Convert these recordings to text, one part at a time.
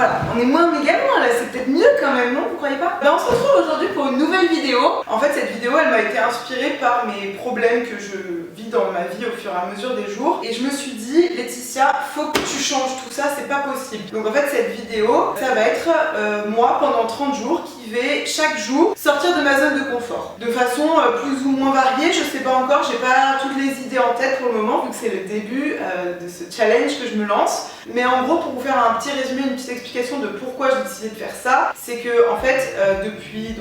voilà, on est moins méga loin là, c'est peut-être mieux quand même, non? Vous croyez pas? Ben, on se retrouve aujourd'hui pour une nouvelle vidéo. En fait, cette vidéo, elle m'a été inspirée par mes problèmes que je vis dans ma vie au fur et à mesure des jours. Et je me suis dit, Laetitia, faut que tu changes tout ça, c'est pas possible. Donc en fait, cette vidéo, ça va être moi pendant 30 jours qui vais chaque jour sortir de ma zone de confort. De façon plus ou moins variée, je sais pas encore, j'ai pas toutes les idées en tête pour le moment, vu que c'est le début de ce challenge que je me lance. Mais en gros, pour vous faire un petit résumé, une petite explication de pourquoi j'ai décidé de faire ça, c'est que en fait, depuis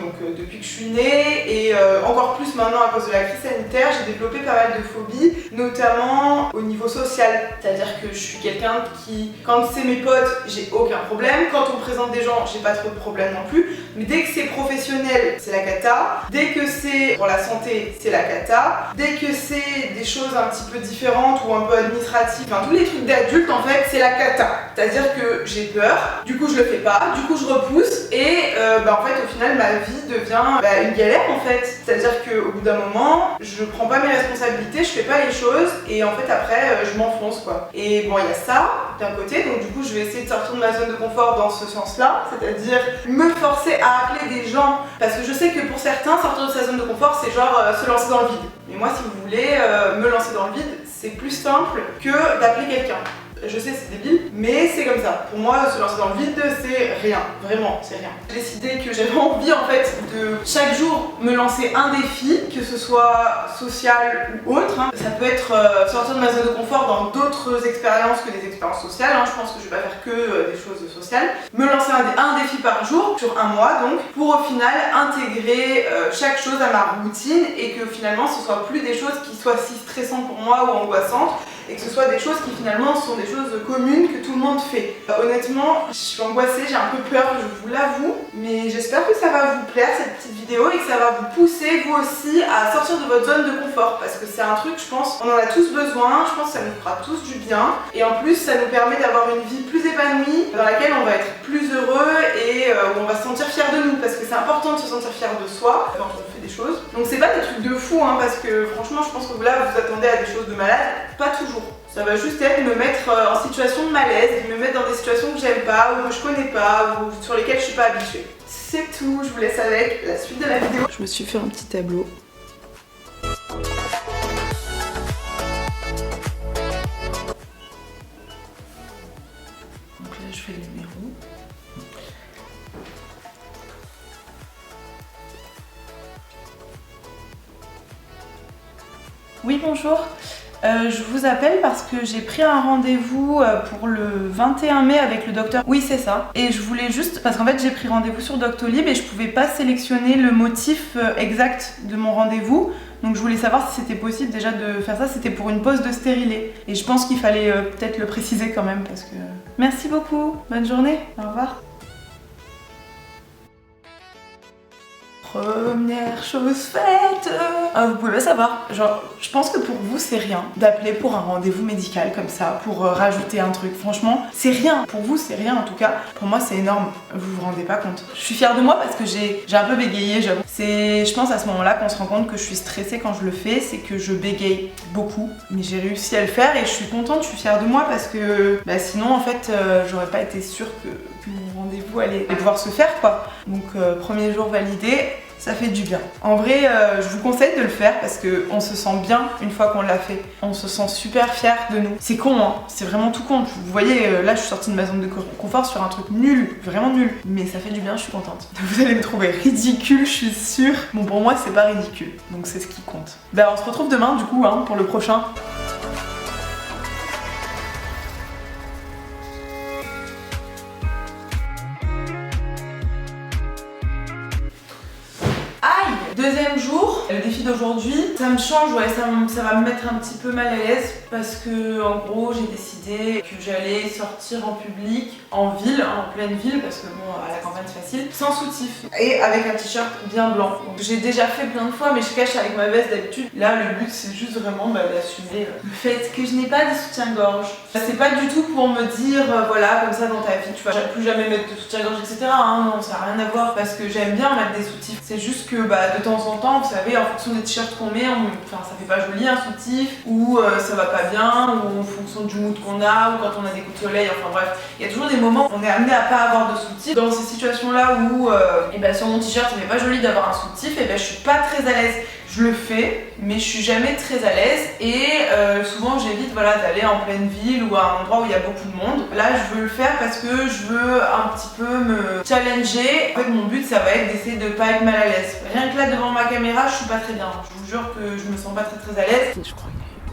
que je suis née et encore plus maintenant à cause de la crise sanitaire, j'ai développé pas mal de phobies, notamment au niveau social. C'est-à-dire que je suis quelqu'un qui, quand c'est mes potes, j'ai aucun problème. Quand on me présente des gens, j'ai pas trop de problème non plus. Mais dès que c'est professionnel, c'est la cata. Dès que c'est pour la santé, c'est la cata. Dès que c'est des choses un petit peu différentes ou un peu administratives, enfin tous les trucs d'adulte en fait, c'est la cata. C'est-à-dire que j'ai peur, du coup je le fais pas, du coup je repousse et en fait au final ma vie devient une galère en fait. C'est-à-dire qu'au bout d'un moment, je prends pas mes responsabilités, je fais pas les choses et en fait après je m'enfonce quoi. Et bon, il y a ça d'un côté, donc du coup je vais essayer de sortir de ma zone de confort dans ce sens-là, c'est-à-dire me forcer à appeler des gens, parce que je sais que pour certains, sortir de sa zone de confort c'est genre se lancer dans le vide. Mais moi si vous voulez me lancer dans le vide, c'est plus simple que d'appeler quelqu'un. Je sais, c'est débile, mais c'est comme ça. Pour moi, se lancer dans le vide, c'est rien. Vraiment, c'est rien. J'ai décidé que j'avais envie, en fait, de chaque jour me lancer un défi, que ce soit social ou autre. Ça peut être sortir de ma zone de confort dans d'autres expériences que des expériences sociales. Je pense que je vais pas faire que des choses sociales. Me lancer un défi par jour, sur un mois donc, pour au final intégrer chaque chose à ma routine et que finalement, ce soit plus des choses qui soient si stressantes pour moi ou angoissantes, et que ce soit des choses qui finalement sont des choses communes que tout le monde fait. Honnêtement, je suis angoissée, j'ai un peu peur, je vous l'avoue, mais j'espère que ça va vous plaire cette petite vidéo et que ça va vous pousser vous aussi à sortir de votre zone de confort, parce que c'est un truc, je pense, on en a tous besoin, je pense que ça nous fera tous du bien, et en plus ça nous permet d'avoir une vie plus épanouie, dans laquelle on va être plus heureux et où on va se sentir fier de nous, parce que c'est important de se sentir fier de soi quand on fait des choses. Donc c'est pas des trucs de fou, parce que franchement je pense que là vous attendez à des choses de malade, pas toujours. Ça va juste être me mettre en situation de malaise, me mettre dans des situations que j'aime pas, ou que je connais pas, ou sur lesquelles je suis pas habituée. C'est tout, je vous laisse avec la suite de la vidéo. Je me suis fait un petit tableau. Donc là je fais les numéros. Oui, bonjour. Je vous appelle parce que j'ai pris un rendez-vous pour le 21 mai avec le docteur. Oui, c'est ça. Et je voulais juste, parce qu'en fait j'ai pris rendez-vous sur Doctolib et je pouvais pas sélectionner le motif exact de mon rendez-vous. Donc je voulais savoir si c'était possible déjà de faire ça. C'était pour une pose de stérilet. Et je pense qu'il fallait peut-être le préciser quand même parce que... Merci beaucoup. Bonne journée. Au revoir. Première chose faite. Vous pouvez pas savoir, genre je pense que pour vous c'est rien d'appeler pour un rendez-vous médical comme ça, pour rajouter un truc. Franchement c'est rien, pour vous c'est rien en tout cas, pour moi c'est énorme, vous vous rendez pas compte. Je suis fière de moi parce que j'ai un peu bégayé, j'avoue. C'est je pense à ce moment-là qu'on se rend compte que je suis stressée quand je le fais, c'est que je bégaye beaucoup. Mais j'ai réussi à le faire et je suis contente, je suis fière de moi parce que sinon en fait j'aurais pas été sûre que mon rendez-vous allait pouvoir se faire quoi. Donc premier jour validé, ça fait du bien. En vrai, je vous conseille de le faire parce qu'on se sent bien une fois qu'on l'a fait. On se sent super fier de nous. C'est con, c'est vraiment tout con. Vous voyez, là je suis sortie de ma zone de confort sur un truc nul, vraiment nul. Mais ça fait du bien, je suis contente. Vous allez me trouver ridicule, je suis sûre. Bon, pour moi, c'est pas ridicule, donc c'est ce qui compte. On se retrouve demain du coup pour le prochain. Deuxième jour, le défi d'aujourd'hui, ça me change, ouais, ça va me mettre un petit peu mal à l'aise parce que en gros j'ai décidé que j'allais sortir en public, en ville, en pleine ville, parce que bon, à la campagne c'est facile, sans soutif et avec un t-shirt bien blanc. J'ai déjà fait plein de fois mais je cache avec ma veste d'habitude. Là le but c'est juste vraiment d'assumer le fait que je n'ai pas de soutien-gorge. C'est pas du tout pour me dire voilà comme ça dans ta vie tu vas plus jamais mettre de soutien-gorge etc. Non, ça n'a rien à voir parce que j'aime bien mettre des soutifs. C'est juste que de temps en temps vous savez en fonction des t-shirts qu'on met, enfin ça fait pas joli un soutif, ou ça va pas bien, ou en fonction du mood qu'on a, ou quand on a des coups de soleil, enfin bref, il y a toujours des moments où on est amené à pas avoir de soutif. Dans ces situations là où sur mon t-shirt ça fait pas joli d'avoir un soutif, et je suis pas très à l'aise. Je le fais, mais je suis jamais très à l'aise et souvent j'évite d'aller en pleine ville ou à un endroit où il y a beaucoup de monde. Là je veux le faire parce que je veux un petit peu me challenger. En fait mon but ça va être d'essayer de pas être mal à l'aise. Rien que là devant ma caméra je suis pas très bien. Je vous jure que je me sens pas très à l'aise. Je crois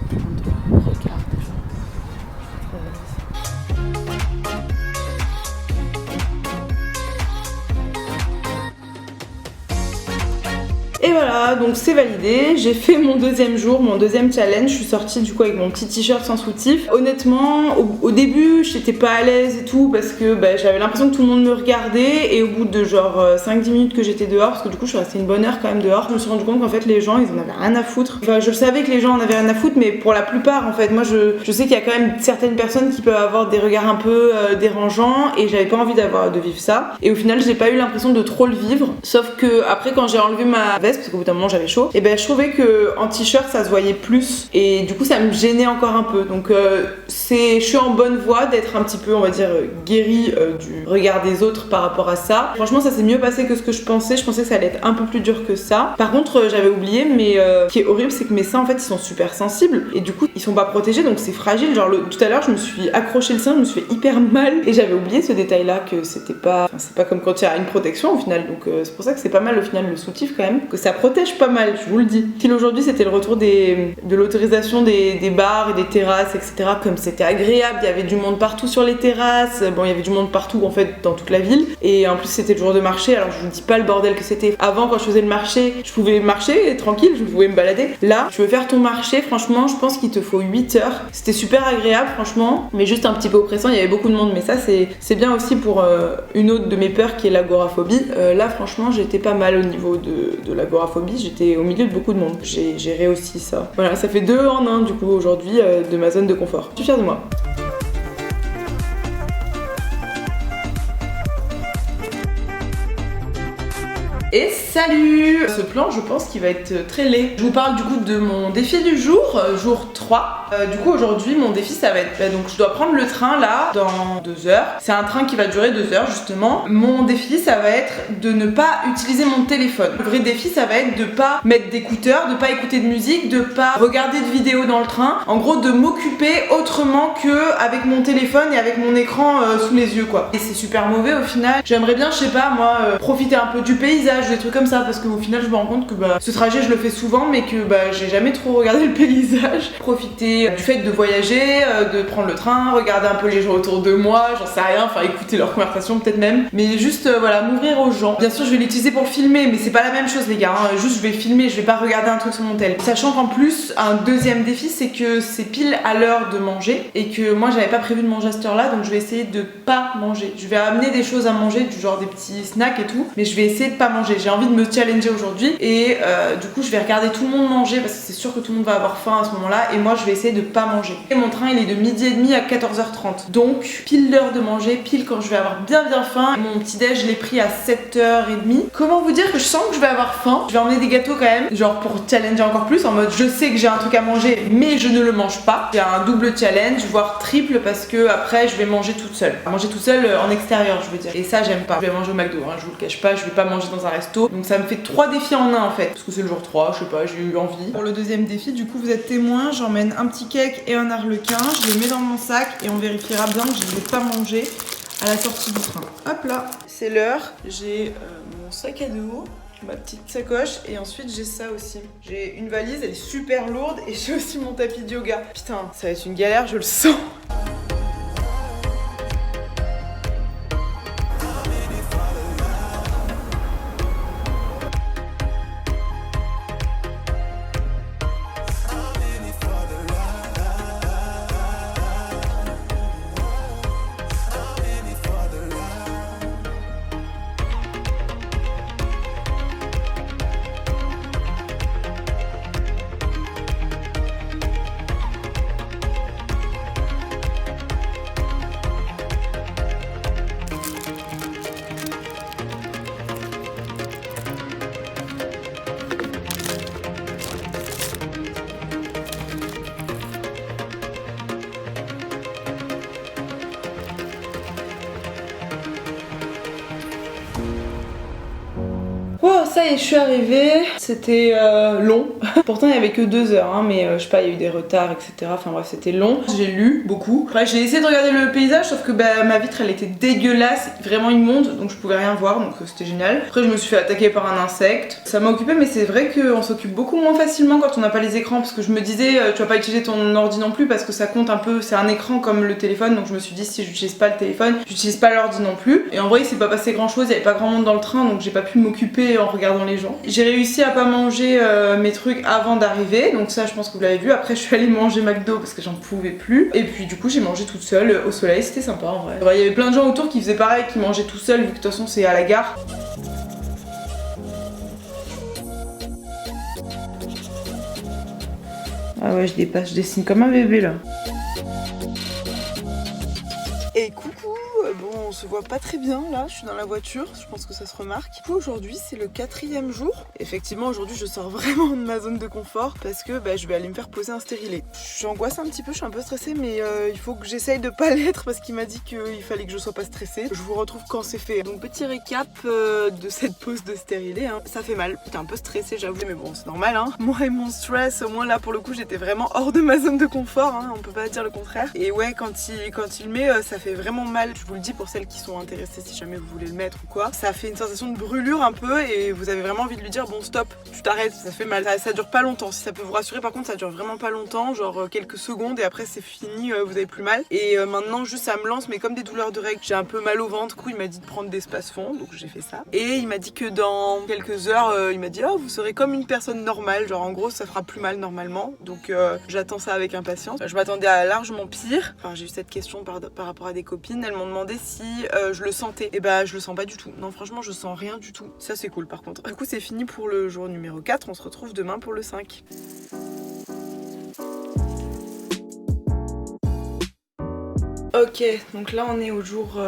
qu'il y a plein de regards des gens. Et voilà, donc c'est validé, j'ai fait mon deuxième jour, mon deuxième challenge, je suis sortie du coup avec mon petit t-shirt sans soutif. Honnêtement, au début, j'étais pas à l'aise et tout parce que j'avais l'impression que tout le monde me regardait et au bout de genre 5-10 minutes que j'étais dehors, parce que du coup je suis restée une bonne heure quand même dehors, je me suis rendu compte qu'en fait les gens ils en avaient rien à foutre. Enfin je savais que les gens en avaient rien à foutre, mais pour la plupart en fait, moi je sais qu'il y a quand même certaines personnes qui peuvent avoir des regards un peu dérangeants et j'avais pas envie de vivre ça. Et au final j'ai pas eu l'impression de trop le vivre, sauf que après quand j'ai enlevé ma veste, parce qu'au bout d'un moment j'avais chaud, et je trouvais que en t-shirt ça se voyait plus et du coup ça me gênait encore un peu. Donc je suis en bonne voie d'être un petit peu on va dire guérie du regard des autres par rapport à ça. Franchement ça s'est mieux passé que ce que je pensais que ça allait être un peu plus dur que ça. Par contre j'avais oublié, mais ce qui est horrible c'est que mes seins en fait ils sont super sensibles et du coup ils sont pas protégés donc c'est fragile. Genre tout à l'heure je me suis accroché le sein, je me suis fait hyper mal et j'avais oublié ce détail là, que c'était pas, c'est pas comme quand il y a une protection au final. Donc c'est pour ça que c'est pas mal au final le soutif quand même, que ça protège pas mal, je vous le dis. Aujourd'hui c'était le retour de l'autorisation des bars et des terrasses, etc. Comme c'était agréable, il y avait du monde partout sur les terrasses, bon il y avait du monde partout en fait dans toute la ville, et en plus c'était le jour de marché, alors je vous dis pas le bordel que c'était. Avant quand je faisais le marché, je pouvais marcher tranquille, je pouvais me balader. Là, tu veux faire ton marché, franchement je pense qu'il te faut 8 heures. C'était super agréable franchement, mais juste un petit peu oppressant, il y avait beaucoup de monde, mais ça c'est bien aussi pour une autre de mes peurs qui est l'agoraphobie. Là franchement j'étais pas mal au niveau de l'agoraphobie, j'étais au milieu de beaucoup de monde. J'ai géré aussi ça. Voilà, ça fait 2 en 1 du coup aujourd'hui de ma zone de confort. Je suis fière de moi. Et salut! Ce plan, je pense qu'il va être très laid. Je vous parle du coup de mon défi du jour, jour 3. Du coup, aujourd'hui, mon défi, ça va être... donc, je dois prendre le train, là, dans 2 heures. C'est un train qui va durer 2 heures, justement. Mon défi, ça va être de ne pas utiliser mon téléphone. Le vrai défi, ça va être de pas mettre d'écouteurs, de pas écouter de musique, de pas regarder de vidéos dans le train. En gros, de m'occuper autrement que avec mon téléphone et avec mon écran sous les yeux, quoi. Et c'est super mauvais, au final. J'aimerais bien, je sais pas, moi, profiter un peu du paysage, des trucs comme ça, parce qu'au final je me rends compte que ce trajet je le fais souvent mais que j'ai jamais trop regardé le paysage. Profiter du fait de voyager, de prendre le train, regarder un peu les gens autour de moi, j'en sais rien, enfin écouter leurs conversations peut-être même, mais juste voilà, m'ouvrir aux gens. Bien sûr je vais l'utiliser pour filmer, mais c'est pas la même chose les gars, hein. Juste je vais filmer, je vais pas regarder un truc sur mon tel. Sachant qu'en plus un deuxième défi c'est que c'est pile à l'heure de manger et que moi j'avais pas prévu de manger à cette heure là, donc je vais essayer de pas manger. Je vais amener des choses à manger, du genre des petits snacks et tout, mais je vais essayer de pas manger. J'ai envie de me challenger aujourd'hui et du coup je vais regarder tout le monde manger parce que c'est sûr que tout le monde va avoir faim à ce moment là et moi je vais essayer de pas manger. Et mon train il est de 12h30 à 14h30, donc pile l'heure de manger, pile quand je vais avoir bien faim. Mon petit déj je l'ai pris à 7h30. Comment vous dire que je sens que je vais avoir faim. Je vais emmener des gâteaux quand même, genre pour challenger encore plus, en mode je sais que j'ai un truc à manger mais je ne le mange pas. J'ai un double challenge, voire triple, parce que après je vais manger toute seule. Manger toute seule en extérieur je veux dire, et ça j'aime pas. Je vais manger au McDo, hein, je vous le cache pas, je vais pas manger dans un resto. Donc ça me fait 3 défis en un en fait, parce que c'est le jour 3, je sais pas, j'ai eu envie. Pour le deuxième défi, du coup vous êtes témoin, j'emmène un petit cake et un arlequin, je les mets dans mon sac et on vérifiera bien que je ne vais pas manger à la sortie du train. Hop là, c'est l'heure, j'ai mon sac à dos, ma petite sacoche et ensuite j'ai ça aussi. J'ai une valise, elle est super lourde et j'ai aussi mon tapis de yoga. Putain, ça va être une galère, je le sens. Oh, ça y est, je suis arrivée. C'était long. Pourtant, il n'y avait que 2 heures, hein, mais je sais pas, il y a eu des retards, etc. Enfin bref, c'était long. J'ai lu beaucoup. Après, j'ai essayé de regarder le paysage, sauf que ma vitre, elle était dégueulasse, vraiment immonde, donc je pouvais rien voir, donc c'était génial. Après, je me suis fait attaquer par un insecte. Ça m'a occupé, mais c'est vrai qu'on s'occupe beaucoup moins facilement quand on n'a pas les écrans, parce que je me disais, tu vas pas utiliser ton ordi non plus, parce que ça compte un peu, c'est un écran comme le téléphone, donc je me suis dit, si j'utilise pas le téléphone, j'utilise pas l'ordi non plus. Et en vrai, il s'est pas passé grand chose, il y avait pas grand monde dans le train, donc j'ai pas pu m'occuper en regardant les gens. J'ai réussi à pas manger mes trucs avant d'arriver, donc ça je pense que vous l'avez vu. Après je suis allée manger McDo parce que j'en pouvais plus. Et puis du coup j'ai mangé toute seule au soleil, c'était sympa en vrai. Il y avait plein de gens autour qui faisaient pareil, qui mangeaient tout seuls vu que de toute façon c'est à la gare. Ah ouais, je dépasse, je dessine comme un bébé là. Et coucou, bon on se voit pas très bien là, je suis dans la voiture, je pense que ça se remarque. Du coup aujourd'hui c'est le 4e jour. Effectivement aujourd'hui je sors vraiment de ma zone de confort parce que je vais aller me faire poser un stérilet. J'angoisse un petit peu, je suis un peu stressée mais il faut que j'essaye de pas l'être parce qu'il m'a dit qu'il fallait que je sois pas stressée. Je vous retrouve quand c'est fait. Donc petit récap de cette pose de stérilet, hein. Ça fait mal, j'étais un peu stressée j'avoue mais bon c'est normal hein. Moi et mon stress, au moins là pour le coup j'étais vraiment hors de ma zone de confort hein. On peut pas dire le contraire. Et ouais quand il met ça fait vraiment mal, je vous le dis pour celles qui sont intéressées si jamais vous voulez le mettre ou quoi. Ça fait une sensation de brûlure un peu et vous avez vraiment envie de lui dire bon stop, tu t'arrêtes, ça fait mal. Ça dure pas longtemps, si ça peut vous rassurer par contre ça dure vraiment pas longtemps, genre quelques secondes et après c'est fini, vous avez plus mal. Et maintenant juste ça me lance mais comme des douleurs de règles, j'ai un peu mal au ventre, du coup il m'a dit de prendre des Spasfon, donc j'ai fait ça. Et il m'a dit que dans quelques heures, il m'a dit oh vous serez comme une personne normale, genre en gros ça fera plus mal normalement, donc j'attends ça avec impatience. Je m'attendais à largement pire, enfin j'ai eu cette question par rapport à des copines, elles m'ont demandé si je le sentais. Et je le sens pas du tout. Non franchement je sens rien du tout. Ça c'est cool par contre. Du coup c'est fini pour le jour numéro 4. On se retrouve demain pour le 5. Ok, donc là on est au jour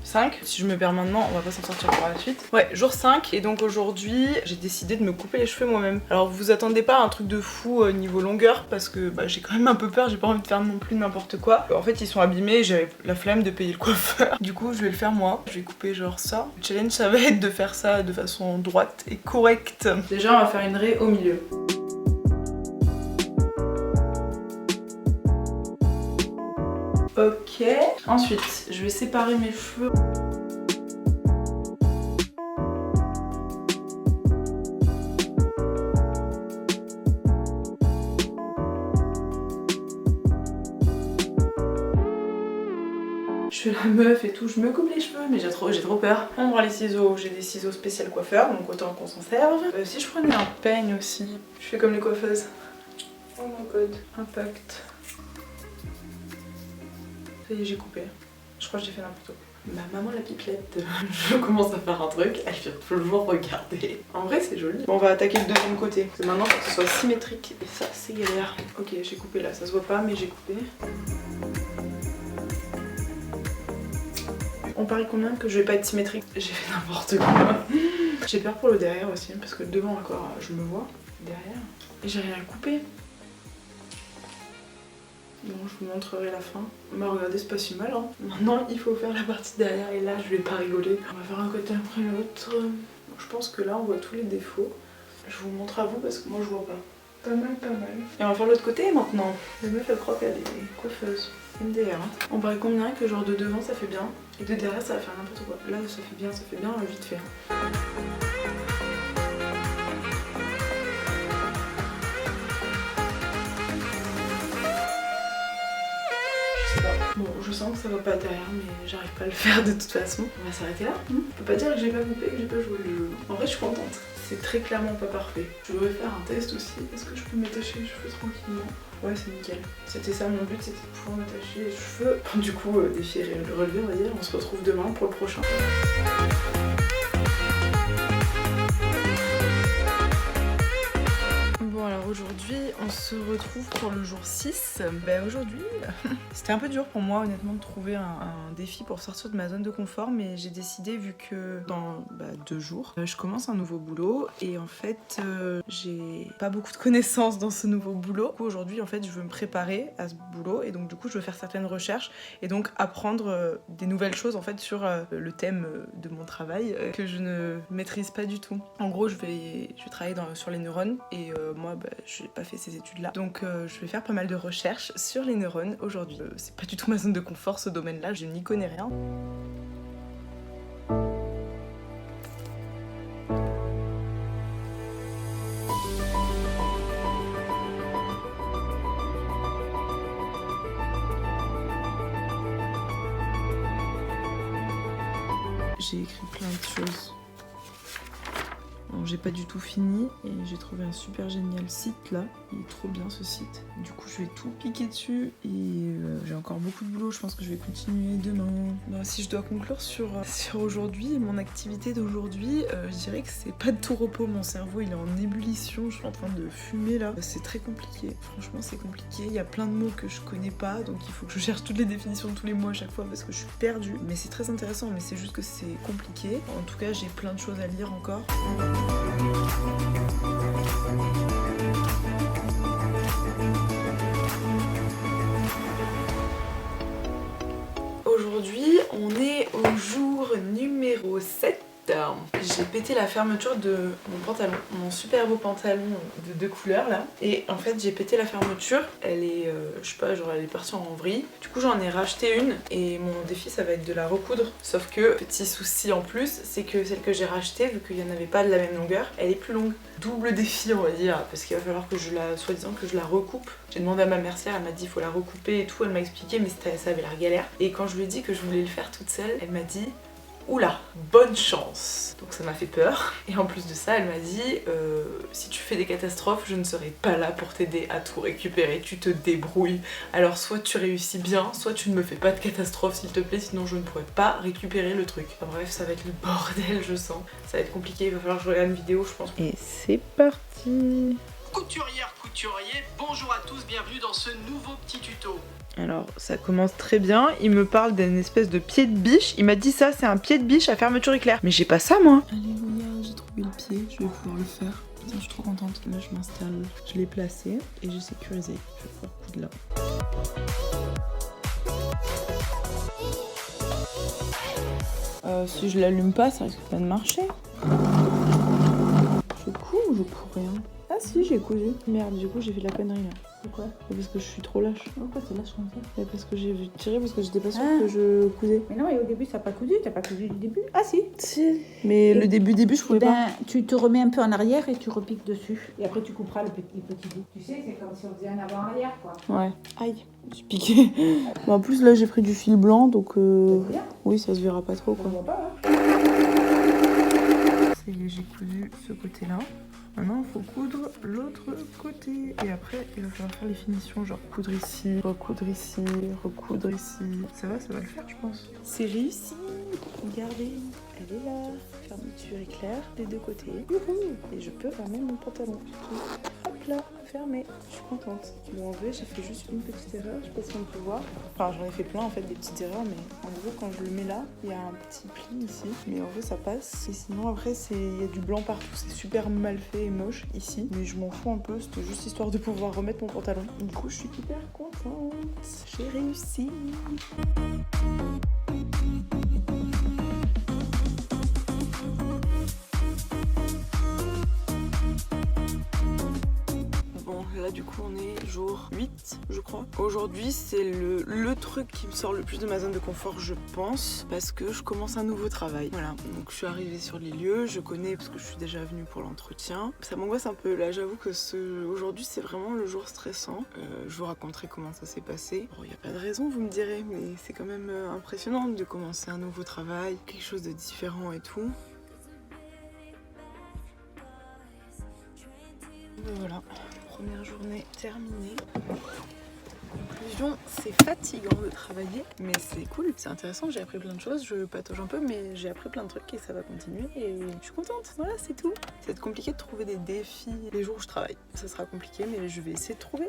5. Si je me perds maintenant, on va pas s'en sortir par la suite. Ouais, jour 5. Et donc aujourd'hui, j'ai décidé de me couper les cheveux moi-même. Alors vous attendez pas à un truc de fou niveau longueur parce que j'ai quand même un peu peur, j'ai pas envie de faire non plus n'importe quoi. En fait, ils sont abîmés et j'avais la flemme de payer le coiffeur. Du coup, je vais le faire moi. Je vais couper genre ça. Le challenge, ça va être de faire ça de façon droite et correcte. Déjà, on va faire une raie au milieu. Ok. Ensuite, je vais séparer mes cheveux. Je suis la meuf et tout, je me coupe les cheveux, mais j'ai trop peur. On va voir les ciseaux, j'ai des ciseaux spécial coiffeur, donc autant qu'on s'en serve. Si je prenais un peigne aussi, je fais comme les coiffeuses. Oh my god, impact. Ça y est, j'ai coupé. Je crois que j'ai fait n'importe quoi. Ma maman la pipelette, je commence à faire un truc, elle vient toujours regarder. En vrai c'est joli. Bon, on va attaquer le deuxième côté. Parce que maintenant faut que ce soit symétrique et ça c'est galère. Ok, j'ai coupé là, ça se voit pas mais j'ai coupé. On parie combien que je vais pas être symétrique? J'ai fait n'importe quoi. J'ai peur pour le derrière aussi parce que devant encore je me vois derrière et j'ai rien coupé. Bon, je vous montrerai la fin. Bah regardez, c'est pas si mal hein. Maintenant il faut faire la partie derrière et là je vais pas rigoler. On va faire un côté après l'autre. Je pense que là on voit tous les défauts. Je vous montre à vous parce que moi je vois pas. Pas mal, pas mal. Et on va faire l'autre côté maintenant. La meuf elle croit qu'elle est coiffeuse. MDR hein. On paraît combien que genre de devant ça fait bien et de derrière ça va faire n'importe quoi. Là ça fait bien vite fait. Bon, je sens que ça va pas derrière, mais j'arrive pas à le faire de toute façon. On va s'arrêter là. Je peux pas dire que j'ai pas coupé, que j'ai pas joué le jeu. En vrai, je suis contente. C'est très clairement pas parfait. Je voudrais faire un test aussi. Est-ce que je peux m'attacher les cheveux tranquillement? Ouais, c'est nickel. C'était ça mon but, c'était de pouvoir m'attacher les cheveux. Du coup, défi relevé, on va dire. On se retrouve demain pour le prochain. Bon alors Aujourd'hui, on se retrouve pour le jour 6. Aujourd'hui, c'était un peu dur pour moi honnêtement de trouver un défi pour sortir de ma zone de confort, mais j'ai décidé, vu que dans 2 jours, je commence un nouveau boulot et en fait, j'ai pas beaucoup de connaissances dans ce nouveau boulot. Du coup, aujourd'hui, en fait, je veux me préparer à ce boulot et donc du coup, je veux faire certaines recherches et donc apprendre des nouvelles choses en fait sur le thème de mon travail que je ne maîtrise pas du tout. En gros, je vais travailler sur les neurones et moi, je n'ai pas fait ces études-là. Donc, je vais faire pas mal de recherches sur les neurones aujourd'hui. C'est pas du tout ma zone de confort, ce domaine-là, je n'y connais rien. J'ai écrit plein de choses. J'ai pas du tout fini et j'ai trouvé un super génial site là, il est trop bien ce site. Du coup je vais tout cliquer dessus et j'ai encore beaucoup de boulot, je pense que je vais continuer demain. Si je dois conclure sur aujourd'hui, mon activité d'aujourd'hui, je dirais que c'est pas de tout repos, mon cerveau il est en ébullition, je suis en train de fumer là. C'est très compliqué, franchement c'est compliqué, il y a plein de mots que je connais pas, donc il faut que je cherche toutes les définitions de tous les mots à chaque fois parce que je suis perdue. Mais c'est très intéressant, mais c'est juste que c'est compliqué. En tout cas j'ai plein de choses à lire encore. Aujourd'hui, on est au jour numéro 7. J'ai pété la fermeture de mon pantalon, mon super beau pantalon de 2 couleurs là. Et en fait j'ai pété la fermeture, elle est, je sais pas, genre elle est partie en vrille. Du coup j'en ai racheté une et mon défi ça va être de la recoudre. Sauf que, petit souci en plus, c'est que celle que j'ai rachetée, vu qu'il n'y en avait pas de la même longueur, elle est plus longue. Double défi on va dire, parce qu'il va falloir que soi-disant que je la recoupe. J'ai demandé à ma mercière, elle m'a dit il faut la recouper et tout, elle m'a expliqué mais ça avait l'air galère. Et quand je lui ai dit que je voulais le faire toute seule, elle m'a dit oula, bonne chance. Donc ça m'a fait peur. Et en plus de ça, elle m'a dit si tu fais des catastrophes, je ne serai pas là pour t'aider à tout récupérer. Tu te débrouilles. Alors soit tu réussis bien, soit tu ne me fais pas de catastrophe s'il te plaît, sinon je ne pourrai pas récupérer le truc. Enfin, bref, ça va être le bordel, je sens. Ça va être compliqué, il va falloir que je regarde une vidéo, je pense. Et c'est parti. Couturière, couturier, bonjour à tous, bienvenue dans ce nouveau petit tuto. Alors ça commence très bien, il me parle d'une espèce de pied de biche, il m'a dit ça c'est un pied de biche à fermeture éclair. Mais j'ai pas ça moi. Alléluia, j'ai trouvé le pied, je vais pouvoir le faire. Putain, je suis trop contente, là je m'installe. Je l'ai placé et j'ai sécurisé, je vais pouvoir coudre là. Si je l'allume pas, ça risque pas de marcher. Je couds ou je couds rien? Ah si, j'ai cousu. Merde, du coup j'ai fait de la connerie là. Pourquoi? Parce que je suis trop lâche. Pourquoi t'es lâche comme ça? Parce que j'ai tiré parce que j'étais pas sûre que je cousais. Mais non, et au début, t'as pas cousu du début. Ah si. Si. Mais et le début, je pouvais pas. Tu te remets un peu en arrière et tu repiques dessus. Et après, tu couperas le petit bout. Tu sais, c'est comme si on faisait un avant-arrière, quoi. Ouais. Aïe, j'ai piqué. En plus, là, j'ai pris du fil blanc, donc oui, ça se verra pas trop, quoi. On voit pas, hein. Ça y est, j'ai cousu ce côté-là. Maintenant, il faut coudre l'autre côté. Et après, il va falloir faire les finitions, genre coudre ici, recoudre ici, recoudre ici. Ça va le faire, je pense. C'est réussi. Regardez, elle est là. Fermeture éclair des 2 côtés. Youhou. Et je peux fermer mon pantalon. Hop là, fermé. Je suis contente. Bon, en vrai, j'ai fait juste une petite erreur. Je sais pas si on peut voir. Enfin, j'en ai fait plein en fait, des petites erreurs. Mais en gros, quand je le mets là, il y a un petit pli ici. Mais en vrai, ça passe. Et sinon, après, il y a du blanc partout. C'est super mal fait et moche ici. Mais je m'en fous un peu. C'était juste histoire de pouvoir remettre mon pantalon. Du coup, je suis hyper contente. J'ai réussi. Là du coup on est jour 8 je crois. Aujourd'hui c'est le truc qui me sort le plus de ma zone de confort je pense, parce que je commence un nouveau travail. Voilà, donc je suis arrivée sur les lieux, je connais parce que je suis déjà venue pour l'entretien. Ça m'angoisse un peu là, j'avoue que aujourd'hui c'est vraiment le jour stressant. Je vous raconterai comment ça s'est passé. Bon, il n'y a pas de raison vous me direz, mais c'est quand même impressionnant de commencer un nouveau travail, quelque chose de différent et tout. Et voilà. Première journée terminée. Donc conclusion, c'est fatigant de travailler, mais c'est cool, c'est intéressant, j'ai appris plein de choses, je patauge un peu, mais j'ai appris plein de trucs et ça va continuer et je suis contente, voilà, c'est tout. Ça va être compliqué de trouver des défis les jours où je travaille, ça sera compliqué, mais je vais essayer de trouver.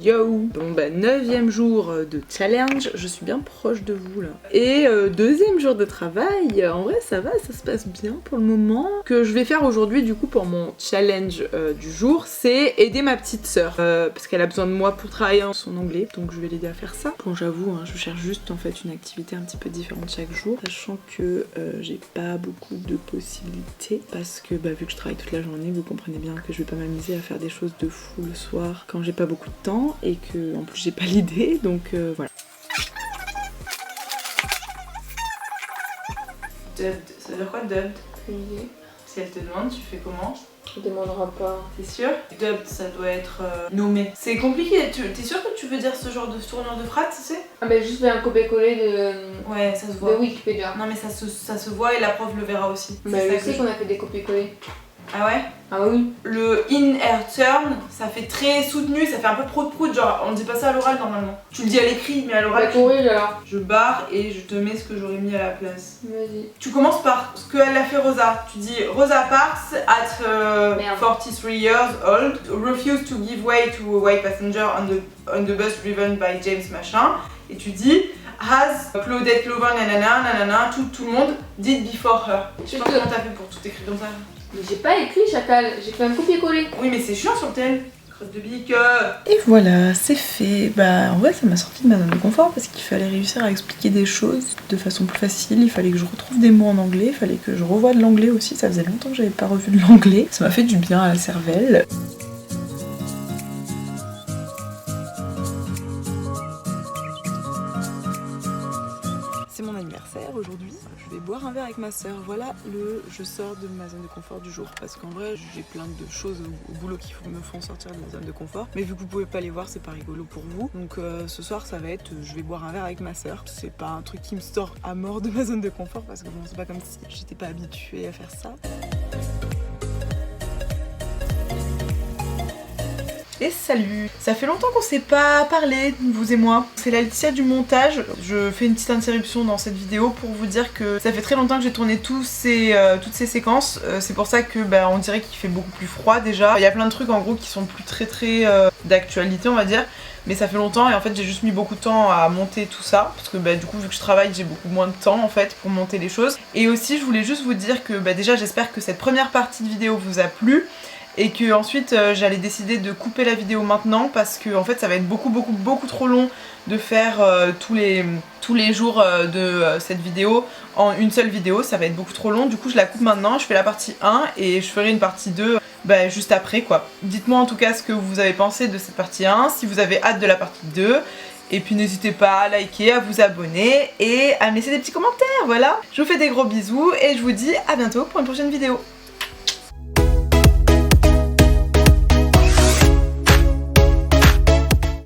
Yo! Bon bah 9e jour de challenge, je suis bien proche de vous là. Et 2e jour de travail, en vrai ça va, ça se passe bien pour le moment. Ce que je vais faire aujourd'hui du coup pour mon challenge du jour, c'est aider ma petite sœur. Parce qu'elle a besoin de moi pour travailler son anglais, donc je vais l'aider à faire ça. Bon j'avoue, hein, je cherche juste en fait une activité un petit peu différente chaque jour, sachant que j'ai pas beaucoup de possibilités, parce que bah, vu que je travaille toute la journée, vous comprenez bien que je vais pas m'amuser à faire des choses de fou le soir quand j'ai pas beaucoup de temps. Et que en plus j'ai pas l'idée, donc voilà. Dubbed, ça veut dire quoi dubbed? Oui. Si elle te demande, tu fais comment? Tu demanderas pas. T'es sûre? Dubbed, ça doit être nommé. C'est compliqué, t'es sûre que tu veux dire ce genre de tournure de phrase, tu sais? Ah bah juste fais un copier-coller de... Ouais, ça se voit. de Wikipédia. Non mais ça se voit et la prof le verra aussi. Bah je sais qu'on a fait des copier-coller. Ah ouais? Ah oui. Le in air turn, ça fait très soutenu, ça fait un peu prout-prout, genre on dit pas ça à l'oral normalement. Tu le dis à l'écrit, mais à l'oral. Bah corrige alors. Je barre et je te mets ce que j'aurais mis à la place. Vas-y. Tu commences par ce qu'elle a fait Rosa. Tu dis Rosa Parks at 43 years old refused to give way to a white passenger on the bus driven by James machin. Et tu dis has Claudette Lovan nanana nanana, tout le monde did before her. Je sais pas comment t'as fait pour tout écrire comme ça. Mais j'ai pas écrit chacal, j'ai fait un copier-coller. Oui mais c'est chiant sur le tel. Crotte de bique. Et voilà, c'est fait. Bah en vrai ça m'a sorti de ma zone de confort parce qu'il fallait réussir à expliquer des choses de façon plus facile. Il fallait que je retrouve des mots en anglais, il fallait que je revoie de l'anglais aussi. Ça faisait longtemps que j'avais pas revu de l'anglais. Ça m'a fait du bien à la cervelle. C'est mon anniversaire aujourd'hui, je vais boire un verre avec ma soeur. Voilà je sors de ma zone de confort du jour parce qu'en vrai j'ai plein de choses au boulot qui me font sortir de ma zone de confort, mais vu que vous pouvez pas les voir c'est pas rigolo pour vous, donc ce soir ça va être je vais boire un verre avec ma soeur. C'est pas un truc qui me sort à mort de ma zone de confort parce que bon c'est pas comme si j'étais pas habituée à faire ça. Et salut! Ça fait longtemps qu'on s'est pas parlé, vous et moi. C'est la Laetitia du montage. Je fais une petite interruption dans cette vidéo pour vous dire que ça fait très longtemps que j'ai tourné toutes ces séquences. C'est pour ça que bah, on dirait qu'il fait beaucoup plus froid déjà. Il y a plein de trucs en gros qui sont plus très d'actualité on va dire. Mais ça fait longtemps et en fait j'ai juste mis beaucoup de temps à monter tout ça. Parce que bah, du coup vu que je travaille j'ai beaucoup moins de temps en fait pour monter les choses. Et aussi je voulais juste vous dire que bah, déjà j'espère que cette première partie de vidéo vous a plu. Et que ensuite j'allais décider de couper la vidéo maintenant parce que en fait ça va être beaucoup trop long de faire tous les jours de cette vidéo en une seule vidéo, ça va être beaucoup trop long, du coup je la coupe maintenant, je fais la partie 1 et je ferai une partie 2 bah, juste après quoi. Dites-moi en tout cas ce que vous avez pensé de cette partie 1, si vous avez hâte de la partie 2. Et puis n'hésitez pas à liker, à vous abonner et à me laisser des petits commentaires, voilà. Je vous fais des gros bisous et je vous dis à bientôt pour une prochaine vidéo.